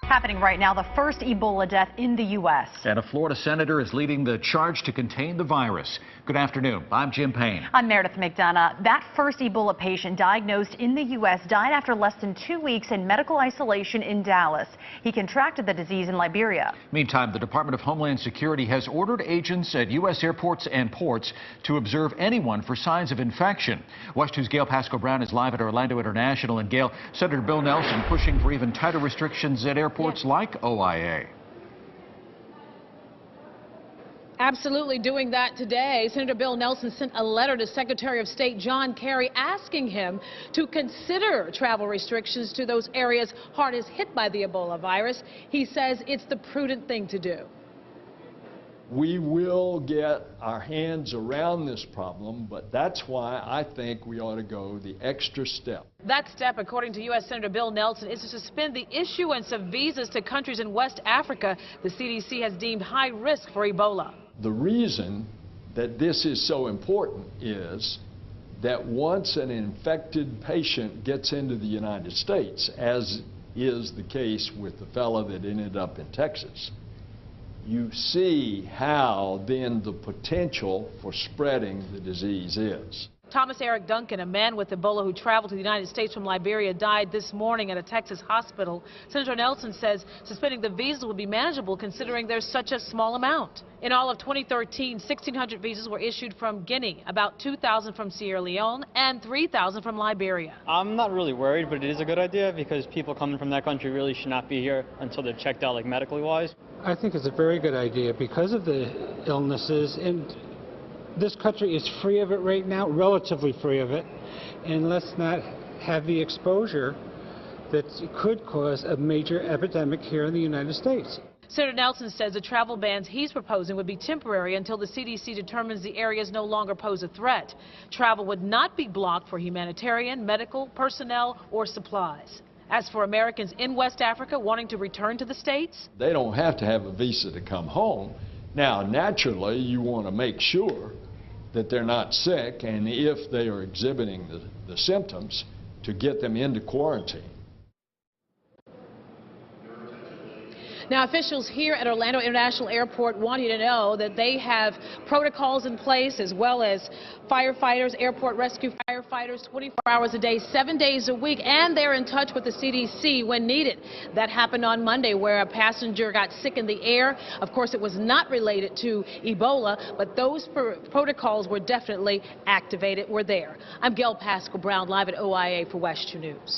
Happening right now, the first Ebola death in the U.S. And a Florida senator is leading the charge to contain the virus. Good afternoon. I'm Jim Payne. I'm Meredith McDonough. That first Ebola patient diagnosed in the U.S. died after less than 2 weeks in medical isolation in Dallas. He contracted the disease in Liberia. Meantime, the Department of Homeland Security has ordered agents at U.S. airports and ports to observe anyone for signs of infection. WESH 2's Gail Pasco-Brown is live at Orlando International. And Gail, Senator Bill Nelson pushing for even tighter restrictions at airports like OIA. Absolutely doing that today. Senator Bill Nelson sent a letter to Secretary of State John Kerry asking him to consider travel restrictions to those areas hardest hit by the Ebola virus. He says it's the prudent thing to do. We will get our hands around this problem, but that's why I think we ought to go the extra step. That step, according to U.S. Senator Bill Nelson, is to suspend the issuance of visas to countries in West Africa the CDC has deemed high risk for Ebola. The reason that this is so important is that once an infected patient gets into the United States, as is the case with the fellow that ended up in Texas, you see how then the potential for spreading the disease is. Thomas Eric Duncan, a man with Ebola who traveled to the United States from Liberia, died this morning at a Texas hospital. Senator Nelson says suspending the visas would be manageable considering there's such a small amount. In all of 2013, 1,600 visas were issued from Guinea, about 2,000 from Sierra Leone, and 3,000 from Liberia. I'm not really worried, but it is a good idea because people coming from that country really should not be here until they're checked out, like medically wise. I think it's a very good idea because of the illnesses, and this country is free of it right now, relatively free of it, and let's not have the exposure that could cause a major epidemic here in the United States. Senator Nelson says the travel bans he's proposing would be temporary until the CDC determines the areas no longer pose a threat. Travel would not be blocked for humanitarian, medical, personnel, or supplies. As for Americans in West Africa wanting to return to the States, they don't have to have a visa to come home. Now, naturally, you want to make sure that they're not sick, and if they are exhibiting the symptoms, to get them into quarantine. now officials here at Orlando International Airport want you to know that they have protocols in place, as well as firefighters, airport rescue firefighters, 24 hours a day, 7 days a week, and they're in touch with the CDC when needed. That happened on Monday, where a passenger got sick in the air. Of course, it was not related to Ebola, but those protocols were definitely activated. We're there. I'm Gail Pasco-Brown, live at OIA for WESH 2 News.